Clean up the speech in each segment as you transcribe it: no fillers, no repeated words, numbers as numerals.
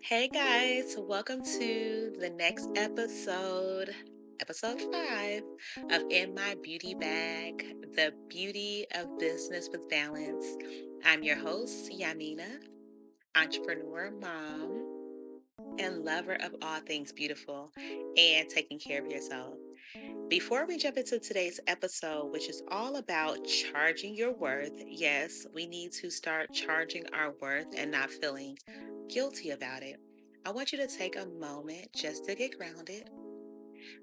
Hey guys, welcome to the next episode 5 of In My Beauty Bag, the beauty of business with balance. I'm your host, Yamina, entrepreneur, mom, and lover of all things beautiful and taking care of yourself. Before we jump into today's episode, which is all about charging your worth, yes, we need to start charging our worth and not feeling guilty about it. I want you to take a moment just to get grounded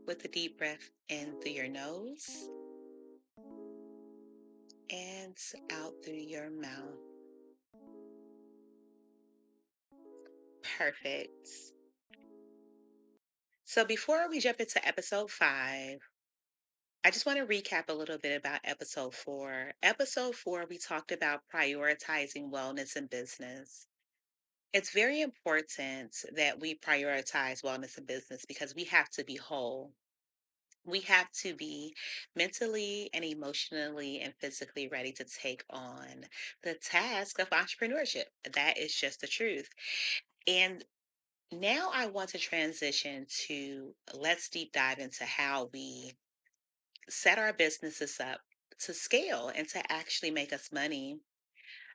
with a deep breath in through your nose and out through your mouth. Perfect. So before we jump into episode 5, I just want to recap a little bit about episode 4. Episode 4, we talked about prioritizing wellness in business. It's very important that we prioritize wellness in business because we have to be whole. We have to be mentally and emotionally and physically ready to take on the task of entrepreneurship. That is just the truth. And now I want to transition to let's deep dive into how we set our businesses up to scale and to actually make us money.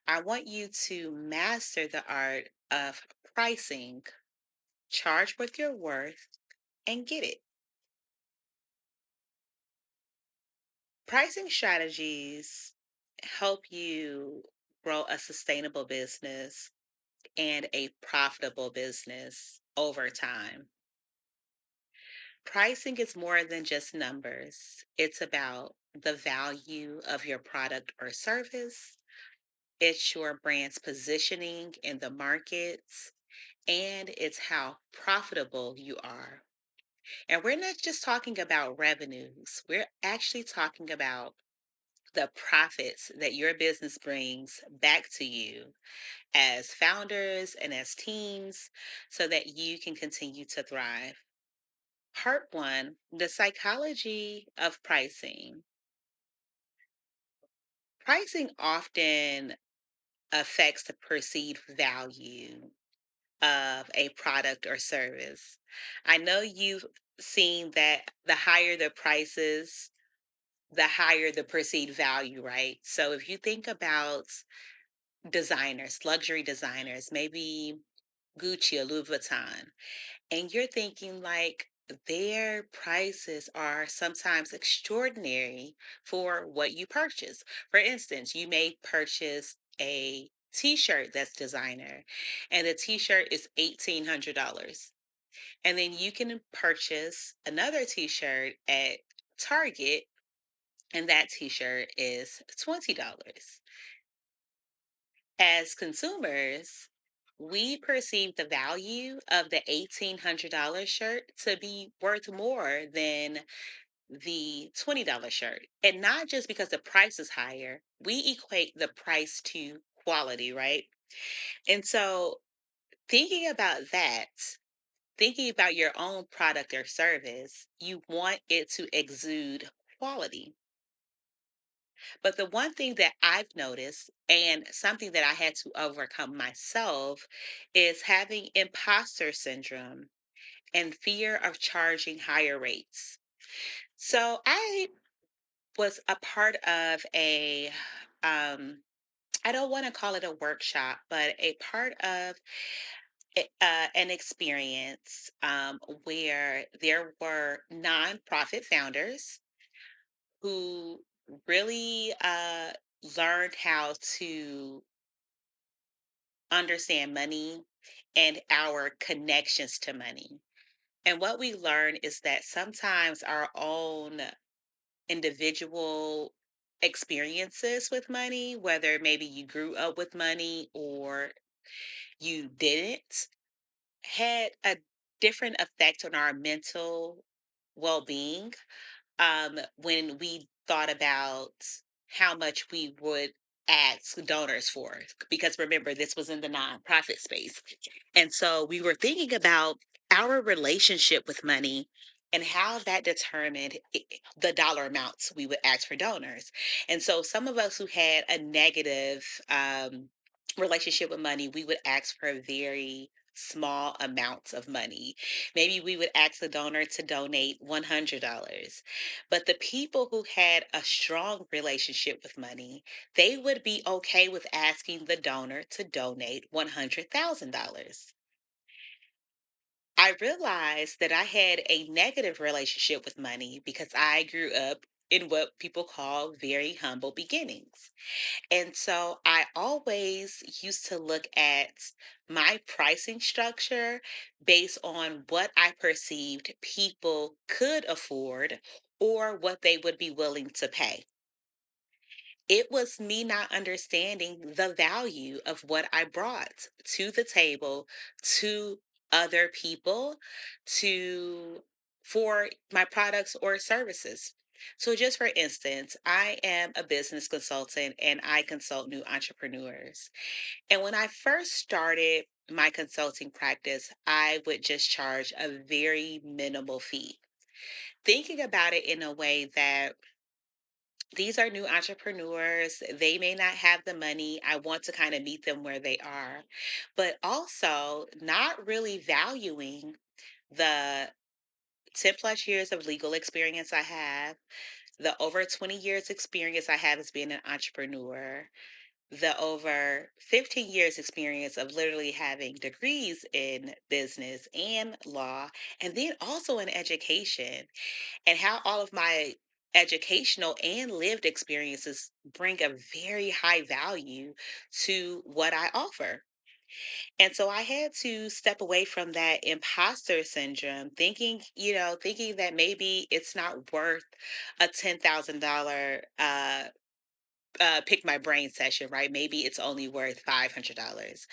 I want you to master the art of pricing, charge with your worth, and get it. Pricing strategies help you grow a sustainable business and a profitable business over time. Pricing is more than just numbers, it's about the value of your product or service, it's your brand's positioning in the markets, and it's how profitable you are. And we're not just talking about revenues, we're actually talking about the profits that your business brings back to you as founders and as teams so that you can continue to thrive. Part one, the psychology of pricing. Pricing often affects the perceived value of a product or service. I know you've seen that the higher the prices, the higher the perceived value, right? So if you think about designers, luxury designers, maybe Gucci or Louis Vuitton, and you're thinking like their prices are sometimes extraordinary for what you purchase. For instance, you may purchase a t-shirt that's designer and the t-shirt is $1,800. And then you can purchase another t-shirt at Target and that t-shirt is $20. As consumers, we perceive the value of the $1,800 shirt to be worth more than the $20 shirt. And not just because the price is higher, we equate the price to quality, right? And so, thinking about that, thinking about your own product or service, you want it to exude quality. But the one thing that I've noticed and something that I had to overcome myself is having imposter syndrome and fear of charging higher rates. So I was a part of um, I don't want to call it a workshop, but a part of an experience where there were nonprofit founders who really learned how to understand money and our connections to money. And what we learn is that sometimes our own individual experiences with money, whether maybe you grew up with money or you didn't, had a different effect on our mental well being when we thought about how much we would ask donors for. Because remember, this was in the nonprofit space. And so we were thinking about our relationship with money and how that determined the dollar amounts we would ask for donors. And so some of us who had a negative relationship with money, we would ask for very small amounts of money. Maybe we would ask the donor to donate $100. But the people who had a strong relationship with money, they would be okay with asking the donor to donate $100,000. I realized that I had a negative relationship with money because I grew up in what people call very humble beginnings. And so I always used to look at my pricing structure based on what I perceived people could afford or what they would be willing to pay. It was me not understanding the value of what I brought to the table to other people to for my products or services. So just for instance, I am a business consultant and I consult new entrepreneurs. And when I first started my consulting practice, I would just charge a very minimal fee. Thinking about it in a way that these are new entrepreneurs. They may not have the money. I want to kind of meet them where they are, but also not really valuing the 10 plus years of legal experience I have, the over 20 years experience I have as being an entrepreneur, the over 15 years experience of literally having degrees in business and law, and then also in education and how all of my educational and lived experiences bring a very high value to what I offer. And so I had to step away from that imposter syndrome, thinking that maybe it's not worth a $10,000 pick my brain session, right? Maybe it's only worth $500.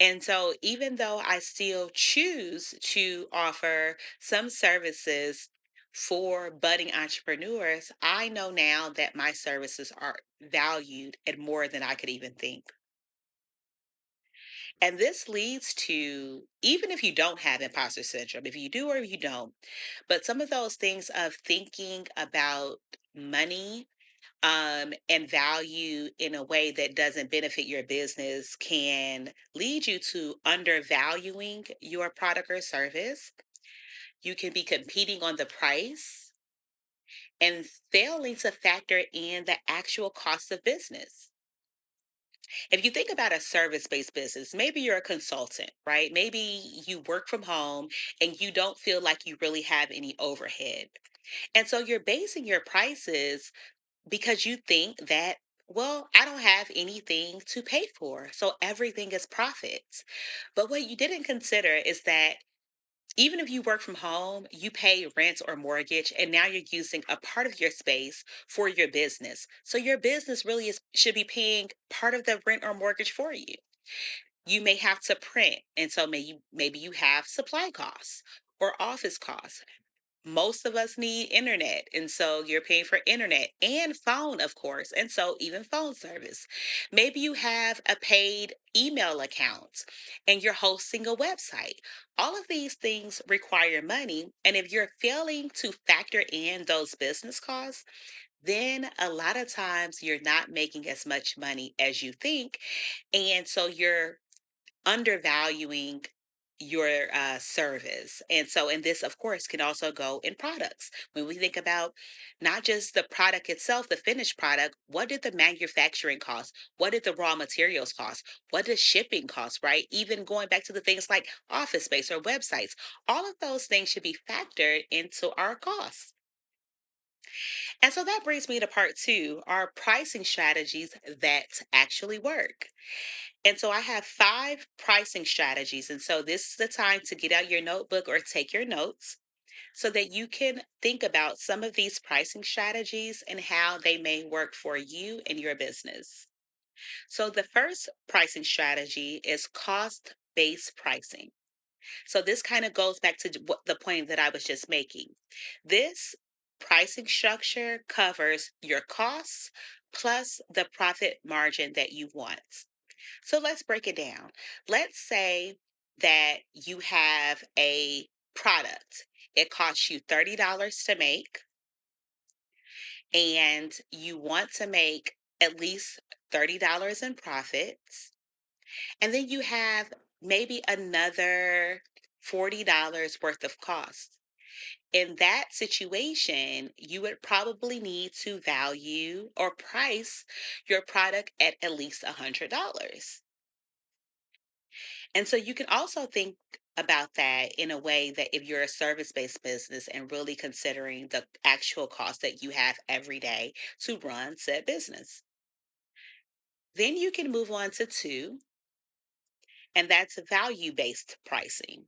And so, even though I still choose to offer some services for budding entrepreneurs, I know now that my services are valued at more than I could even think. And this leads to, even if you don't have imposter syndrome, if you do or if you don't, but some of those things of thinking about money and value in a way that doesn't benefit your business can lead you to undervaluing your product or service. You can be competing on the price and failing to factor in the actual cost of business. If you think about a service based business, maybe you're a consultant, right? Maybe you work from home and you don't feel like you really have any overhead. And so you're basing your prices because you think that, well, I don't have anything to pay for, so everything is profits. But what you didn't consider is that even if you work from home, you pay rent or mortgage, and now you're using a part of your space for your business. So your business really should be paying part of the rent or mortgage for you. You may have to print, and so maybe you have supply costs or office costs. Most of us need internet, and so you're paying for internet and phone, of course, and so even phone service. Maybe you have a paid email account and you're hosting a website. All of these things require money, and if you're failing to factor in those business costs, then a lot of times you're not making as much money as you think, and so you're undervaluing your service. And this, of course, can also go in products. When we think about not just the product itself, the finished product, what did the manufacturing cost? What did the raw materials cost? What does shipping cost, right? Even going back to the things like office space or websites, all of those things should be factored into our costs. And so that brings me to part two, our pricing strategies that actually work. And so I have five pricing strategies. And so this is the time to get out your notebook or take your notes so that you can think about some of these pricing strategies and how they may work for you and your business. So the first pricing strategy is cost based pricing. So this kind of goes back to what the point that I was just making. This pricing structure covers your costs plus the profit margin that you want. So let's break it down. Let's say that you have a product. It costs you $30 to make, and you want to make at least $30 in profits. And then you have maybe another $40 worth of cost. In that situation, you would probably need to value or price your product at least $100. And so you can also think about that in a way that if you're a service based business and really considering the actual cost that you have every day to run said business. Then you can move on to two, and that's value based pricing.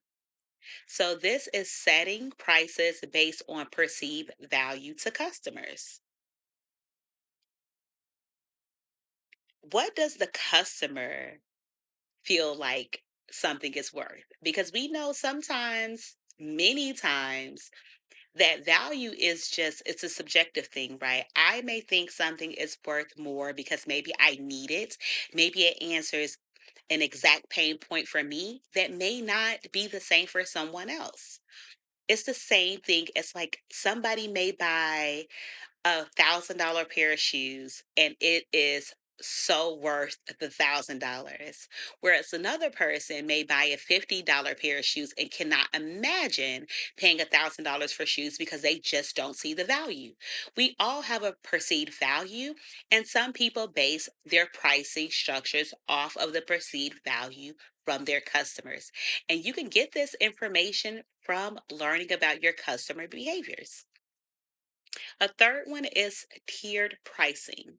So this is setting prices based on perceived value to customers. What does the customer feel like something is worth? Because we know sometimes, many times, that value is just it's a subjective thing, right? I may think something is worth more because maybe I need it. Maybe it answers an exact pain point for me that may not be the same for someone else. It's the same thing as like somebody may buy $1,000 pair of shoes and it is so worth $1,000. Whereas another person may buy a $50 pair of shoes and cannot imagine paying $1,000 for shoes because they just don't see the value. We all have a perceived value, and some people base their pricing structures off of the perceived value from their customers. And you can get this information from learning about your customer behaviors. A third one is tiered pricing,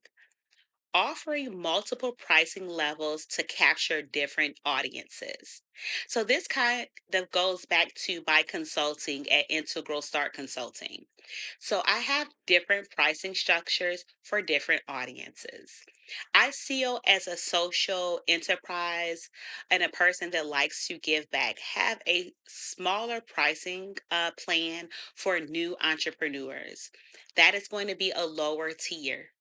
offering multiple pricing levels to capture different audiences. So this kind of goes back to my consulting at Integral Start Consulting. So I have different pricing structures for different audiences. I see it as a social enterprise and a person that likes to give back. Have a smaller pricing plan for new entrepreneurs. That is going to be a lower tier.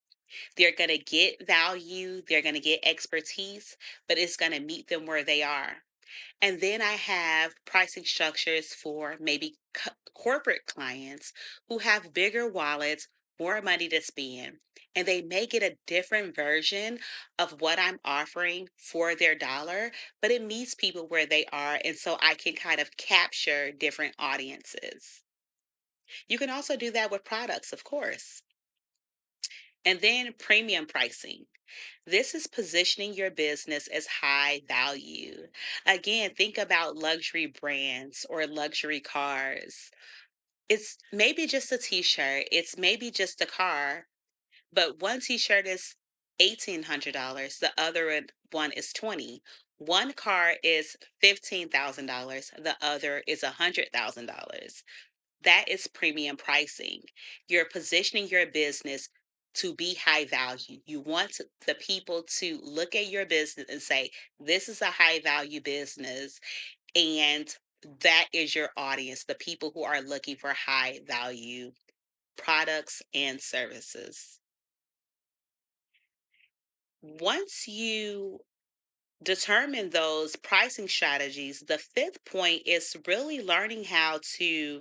They're going to get value, they're going to get expertise, but it's going to meet them where they are. And then I have pricing structures for maybe corporate clients who have bigger wallets, more money to spend, and they may get a different version of what I'm offering for their dollar, but it meets people where they are. And so I can kind of capture different audiences. You can also do that with products, of course. And then premium pricing. This is positioning your business as high value. Again, think about luxury brands or luxury cars. It's maybe just a t shirt, it's maybe just a car, but one t shirt is $1,800, the other one is 20. One car is $15,000, the other is $100,000. That is premium pricing. You're positioning your business to be high value. You want the people to look at your business and say, this is a high value business. And that is your audience, the people who are looking for high value products and services. Once you determine those pricing strategies, the fifth point is really learning how to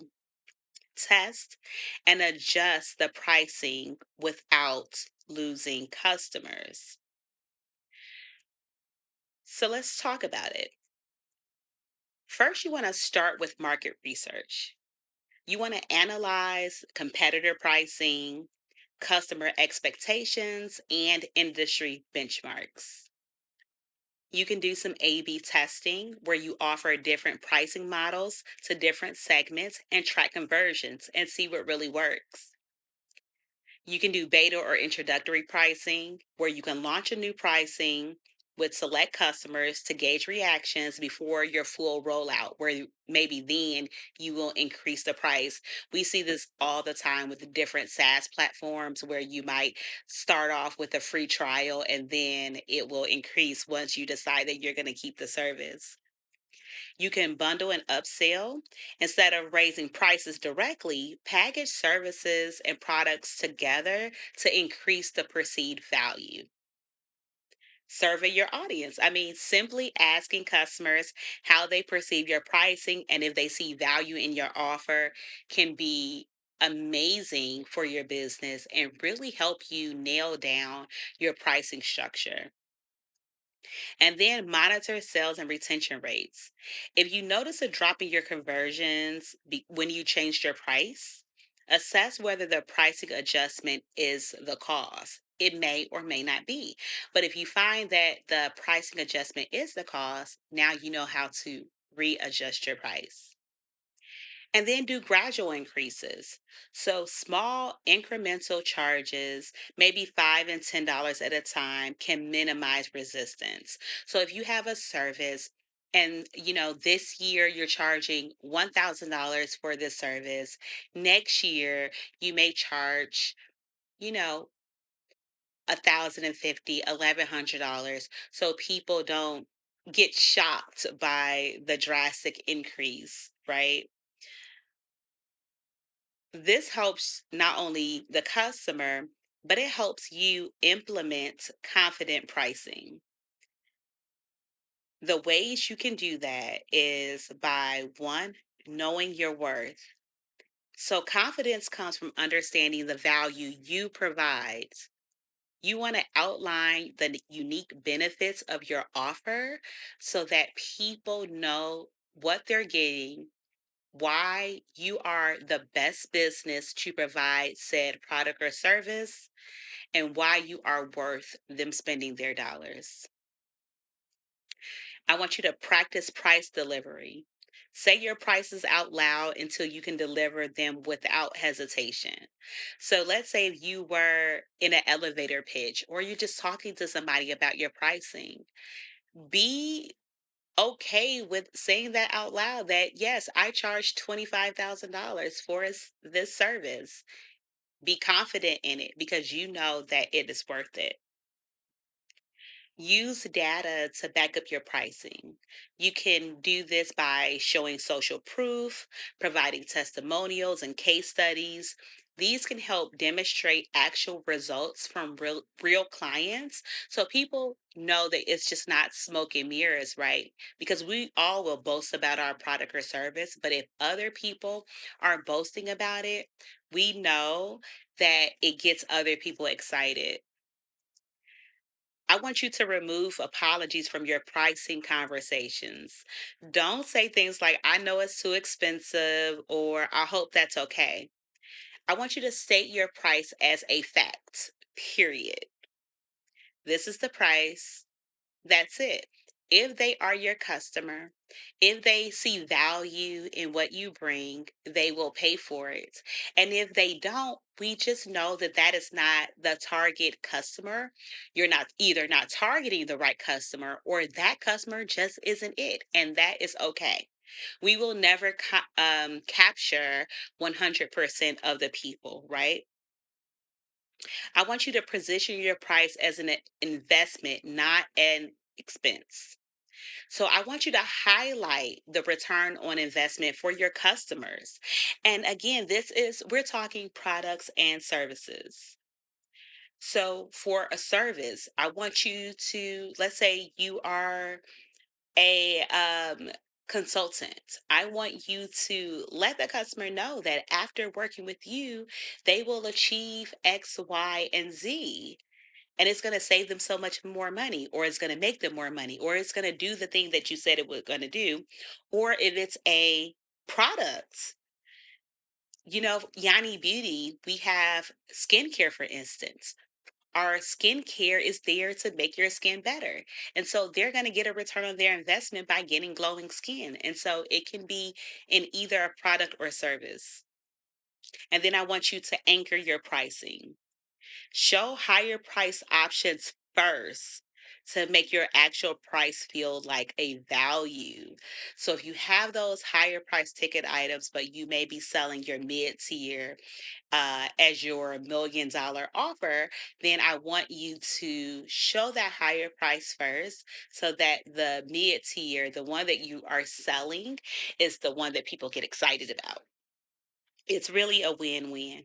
test and adjust the pricing without losing customers. So let's talk about it. First, you want to start with market research. You want to analyze competitor pricing, customer expectations, and industry benchmarks. You can do some A B testing where you offer different pricing models to different segments and track conversions and see what really works. You can do beta or introductory pricing, where you can launch a new pricing with select customers to gauge reactions before your full rollout, where maybe then you will increase the price. We see this all the time with the different SaaS platforms where you might start off with a free trial and then it will increase once you decide that you're going to keep the service. You can bundle and upsell. Instead of raising prices directly, package services and products together to increase the perceived value. Survey your audience. I mean, simply asking customers how they perceive your pricing and if they see value in your offer can be amazing for your business and really help you nail down your pricing structure. And then monitor sales and retention rates. If you notice a drop in your conversions when you changed your price, assess whether the pricing adjustment is the cause. It may or may not be. But if you find that the pricing adjustment is the cause, now you know how to readjust your price. And then do gradual increases. So small incremental charges, maybe $5 and $10 at a time, can minimize resistance. So if you have a service and this year you're charging $1,000 for this service, next year you may charge, you know, 1,050, $1,100, so people don't get shocked by the drastic increase, right? This helps not only the customer, but it helps you implement confident pricing. The ways you can do that is by one, knowing your worth. So, confidence comes from understanding the value you provide. You want to outline the unique benefits of your offer so that people know what they're getting, why you are the best business to provide said product or service, and why you are worth them spending their dollars. I want you to practice price delivery. Say your prices out loud until you can deliver them without hesitation. So let's say if you were in an elevator pitch or you're just talking to somebody about your pricing, be okay with saying that out loud that yes, I charge $25,000 for this service. Be confident in it because you know that it is worth it. Use data to back up your pricing. You can do this by showing social proof, providing testimonials and case studies. These can help demonstrate actual results from real clients so people know that it's just not smoke and mirrors, right? Because we all will boast about our product or service, but if other people are boasting about it, we know that it gets other people excited. I want you to remove apologies from your pricing conversations. Don't say things like, I know it's too expensive, or I hope that's okay. I want you to state your price as a fact, period. This is the price. That's it. If they are your customer, if they see value in what you bring, they will pay for it. And if they don't, we just know that that is not the target customer. You're not either not targeting the right customer or that customer just isn't it. And that is okay. We will never capture 100% of the people, right? I want you to position your price as an investment, not an expense. So I want you to highlight the return on investment for your customers. And again, we're talking products and services. So for a service, I want you to, let's say you are a consultant. I want you to let the customer know that after working with you, they will achieve X, Y, and Z, and it's going to save them so much more money, or it's going to make them more money, or it's going to do the thing that you said it was going to do. Or if it's a product, Yanni Beauty, we have skincare, for instance. Our skincare is there to make your skin better. And so they're going to get a return on their investment by getting glowing skin. And so it can be in either a product or service. And then I want you to anchor your pricing. Show higher price options first to make your actual price feel like a value. So if you have those higher price ticket items, but you may be selling your mid tier as your $1 million offer, then I want you to show that higher price first so that the mid tier, the one that you are selling, is the one that people get excited about. It's really a win win.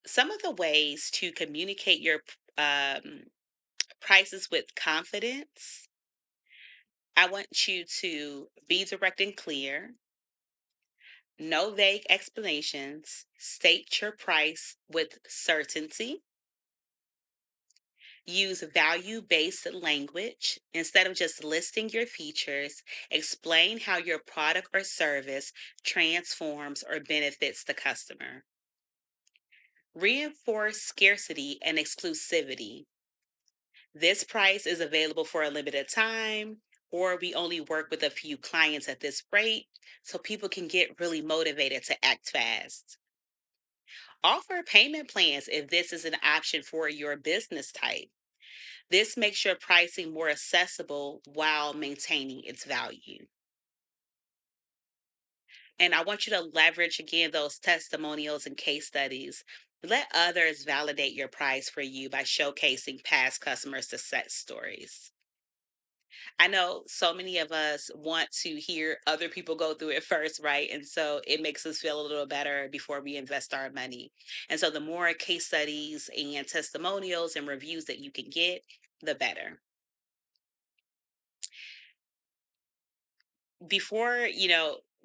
Some of the ways to communicate your prices with confidence, I want you to be direct and clear, no vague explanations, state your price with certainty, Use value based language. Instead of just listing your features, explain how your product or service transforms or benefits the customer. Reinforce scarcity and exclusivity. This price is available for a limited time, or we only work with a few clients at this rate, so people can get really motivated to act fast. Offer payment plans if this is an option for your business type. This makes your pricing more accessible while maintaining its value. And I want you to leverage again those testimonials and case studies. Let others validate your price for you by showcasing past customer success stories. I know so many of us want to hear other people go through it first, right? And so it makes us feel a little better before we invest our money. And so the more case studies and testimonials and reviews that you can get, the better. Before,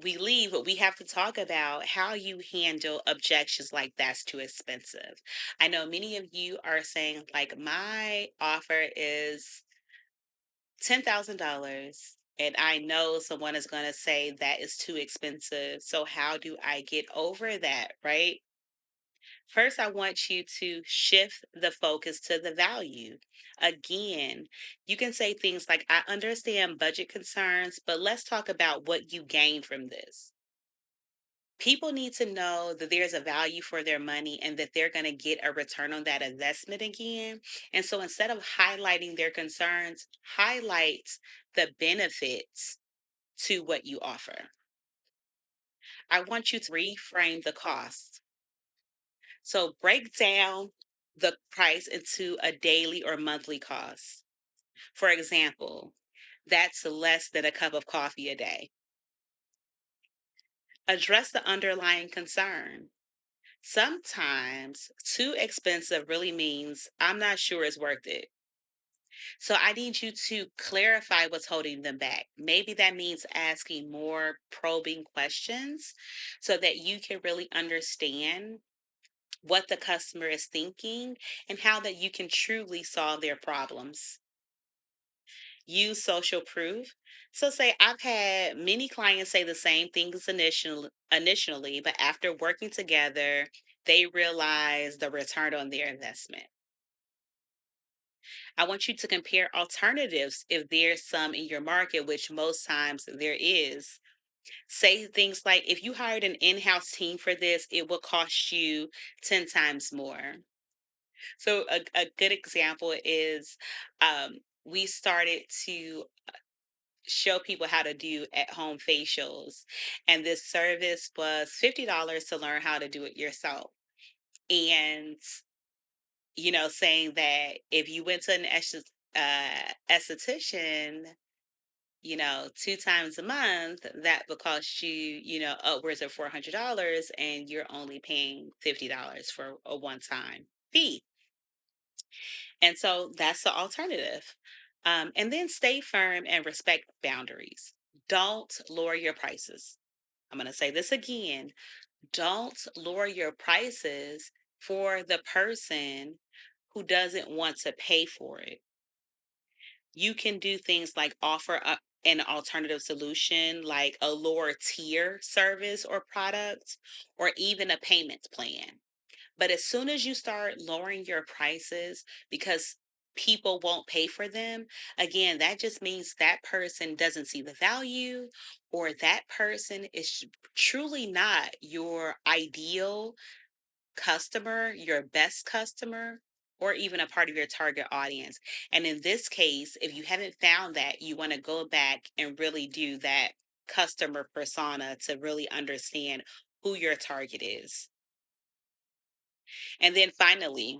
we leave, but we have to talk about how you handle objections like that's too expensive. I know many of you are saying like my offer is $10,000 and I know someone is going to say that is too expensive. So how do I get over that, right? First, I want you to shift the focus to the value. Again, you can say things like, I understand budget concerns, but let's talk about what you gain from this. People need to know that there's a value for their money and that they're going to get a return on that investment again. And so instead of highlighting their concerns, highlight the benefits to what you offer. I want you to reframe the cost. So break down the price into a daily or monthly cost. For example, that's less than a cup of coffee a day. Address the underlying concern. Sometimes too expensive really means I'm not sure it's worth it. So I need you to clarify what's holding them back. Maybe that means asking more probing questions so that you can really understand what the customer is thinking and how that you can truly solve their problems. Use social proof. So say I've had many clients say the same things initially, but after working together, they realize the return on their investment. I want you to compare alternatives if there's some in your market, which most times there is. Say things like if you hired an in-house team for this, it will cost you 10 times more. So a good example is we started to show people how to do at home facials. And this service was $50 to learn how to do it yourself. And, saying that if you went to an esthetician, two times a month, that would cost you, upwards of $400 and you're only paying $50 for a one time fee. And so that's the alternative. And then stay firm and respect boundaries. Don't lower your prices. I'm going to say this again. Don't lower your prices for the person who doesn't want to pay for it. You can do things like offer an alternative solution, like a lower tier service or product, or even a payment plan. But as soon as you start lowering your prices because people won't pay for them, again, that just means that person doesn't see the value or that person is truly not your ideal customer, your best customer, or even a part of your target audience. And in this case, if you haven't found that, you want to go back and really do that customer persona to really understand who your target is. And then finally,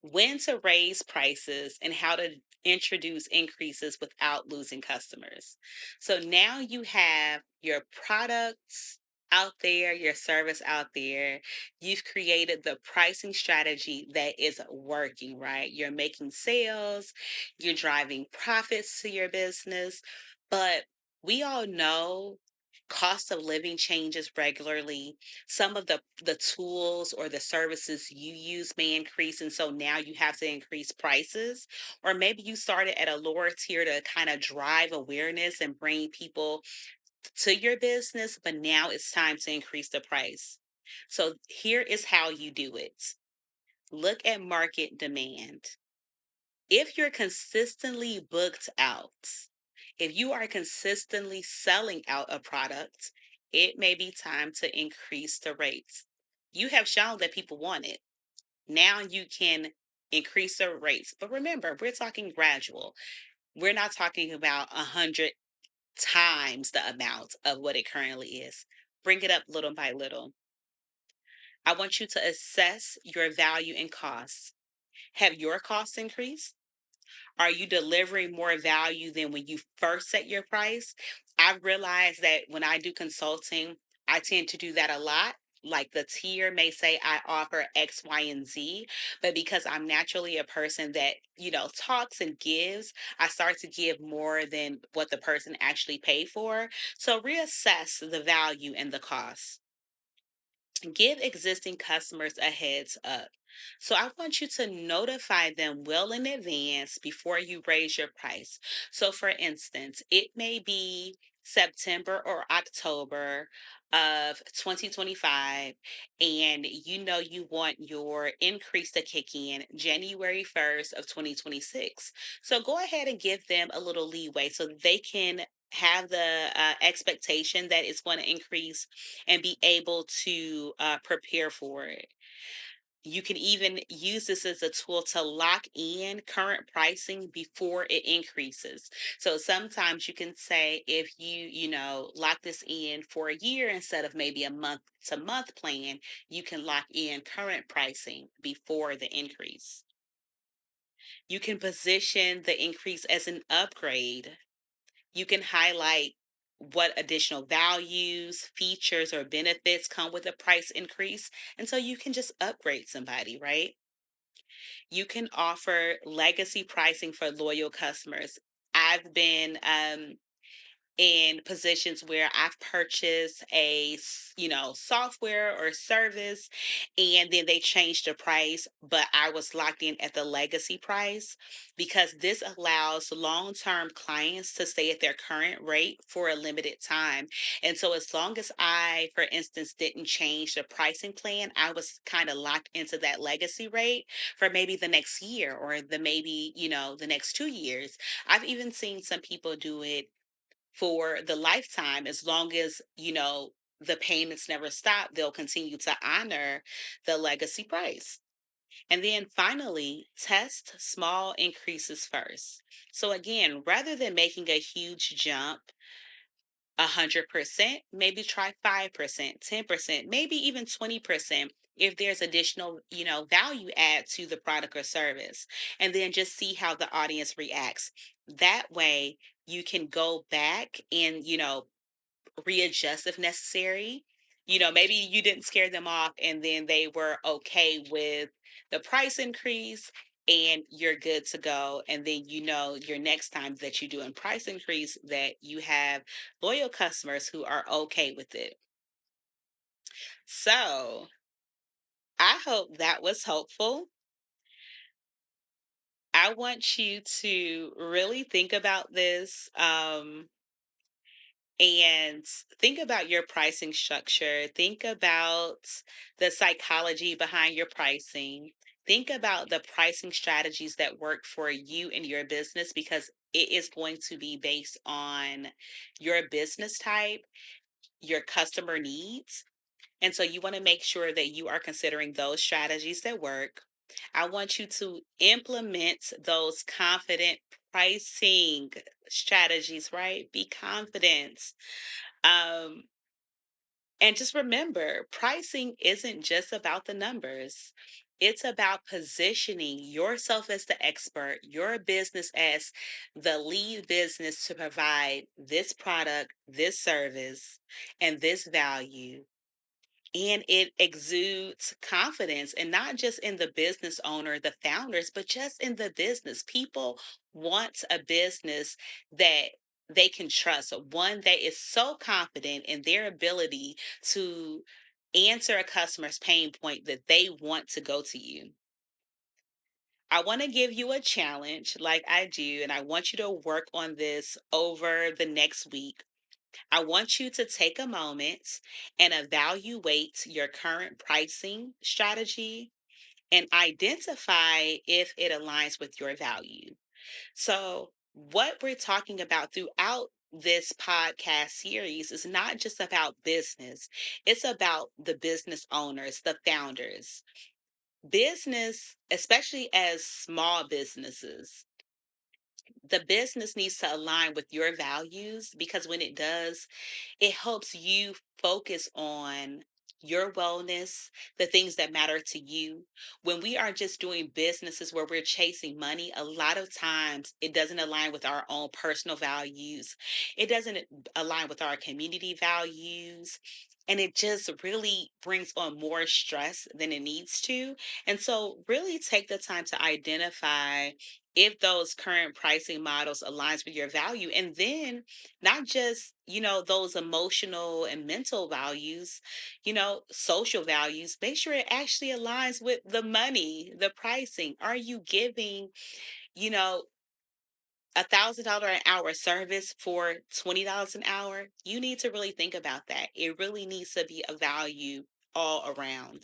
when to raise prices and how to introduce increases without losing customers. So now you have your products out there, your service out there. You've created the pricing strategy that is working, right? You're making sales, you're driving profits to your business. But we all know cost of living changes regularly. Some of the tools or the services you use may increase, and so now you have to increase prices. Or maybe you started at a lower tier to kind of drive awareness and bring people to your business, but now it's time to increase the price. So here is how you do it. Look at market demand. If you're consistently booked out, if you are consistently selling out a product, it may be time to increase the rates. You have shown that people want it. Now you can increase the rates. But remember, we're talking gradual. We're not talking about 100 times the amount of what it currently is. Bring it up little by little. I want you to assess your value and costs. Have your costs increased? Are you delivering more value than when you first set your price? I've realized that when I do consulting, I tend to do that a lot. Like the tier may say I offer X, Y, and Z, but because I'm naturally a person that, talks and gives, I start to give more than what the person actually paid for. So reassess the value and the cost. Give existing customers a heads up. So I want you to notify them well in advance before you raise your price. So for instance, it may be September or October of 2025, and you want your increase to kick in January 1st of 2026. So go ahead and give them a little leeway so they can have the expectation that it's going to increase and be able to prepare for it. You can even use this as a tool to lock in current pricing before it increases. So sometimes you can say if lock this in for a year instead of maybe a month to month plan, you can lock in current pricing before the increase. You can position the increase as an upgrade. You can highlight what additional values, features, or benefits come with a price increase. And so you can just upgrade somebody, right? You can offer legacy pricing for loyal customers. I've been in positions where I've purchased software or service, and then they changed the price, but I was locked in at the legacy price because this allows long-term clients to stay at their current rate for a limited time. And so as long as I, for instance, didn't change the pricing plan, I was kind of locked into that legacy rate for maybe the next year or the next 2 years. I've even seen some people do it for the lifetime. As long as the payments never stop, they'll continue to honor the legacy price. And then finally, test small increases first. So again, rather than making a huge jump, 100%, maybe try 5%, 10%, maybe even 20% if there's additional, value add to the product or service. And then just see how the audience reacts. That way you can go back and, readjust if necessary. Maybe you didn't scare them off and then they were okay with the price increase and you're good to go. And then your next time that you do a price increase that you have loyal customers who are okay with it. So I hope that was helpful. I want you to really think about this. And think about your pricing structure. Think about the psychology behind your pricing. Think about the pricing strategies that work for you and your business because it is going to be based on your business type, your customer needs. And so you want to make sure that you are considering those strategies that work. I want you to implement those confident pricing strategies, right? Be confident. Um, and just remember, pricing isn't just about the numbers. It's about positioning yourself as the expert, your business as the lead business to provide this product, this service, and this value. And it exudes confidence, and not just in the business owner, the founders, but just in the business. People want a business that they can trust, one that is so confident in their ability to answer a customer's pain point that they want to go to you. I want to give you a challenge like I do, and I want you to work on this over the next week. I want you to take a moment and evaluate your current pricing strategy and identify if it aligns with your value. So, what we're talking about throughout this podcast series is not just about business, it's about the business owners, the founders. Business, especially as small businesses, the business needs to align with your values, because when it does, it helps you focus on your wellness, the things that matter to you. When we are just doing businesses where we're chasing money, a lot of times it doesn't align with our own personal values. It doesn't align with our community values. And it just really brings on more stress than it needs to. And so really take the time to identify if those current pricing models aligns with your value, and then not just, those emotional and mental values, social values. Make sure it actually aligns with the money, the pricing. Are you giving, you know $1,000 an hour service for $20 an hour? You need to really think about that. It really needs to be a value all around.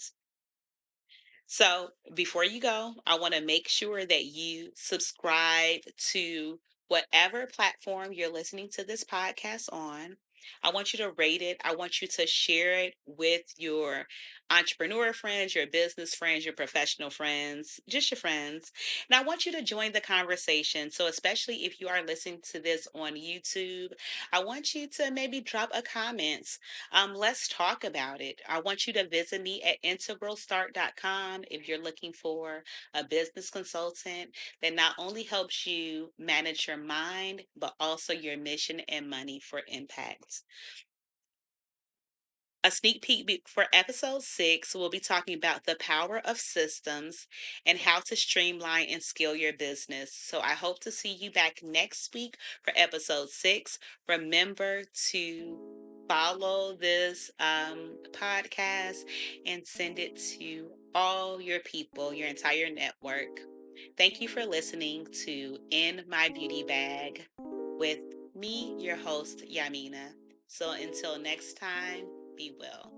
So before you go, I want to make sure that you subscribe to whatever platform you're listening to this podcast on. I want you to rate it. I want you to share it with your entrepreneur friends, your business friends, your professional friends, just your friends. And I want you to join the conversation. So, especially if you are listening to this on YouTube, I want you to maybe drop a comment. Let's talk about it. I want you to visit me at integralstart.com if you're looking for a business consultant that not only helps you manage your mind, but also your mission and money for impact. A sneak peek for episode 6, we'll be talking about the power of systems and how to streamline and scale your business. So I hope to see you back next week for episode 6. Remember to follow this podcast and send it to all your people, your entire network. Thank you for listening to In My Beauty Bag with me, your host, Yamina. So until next time, be well.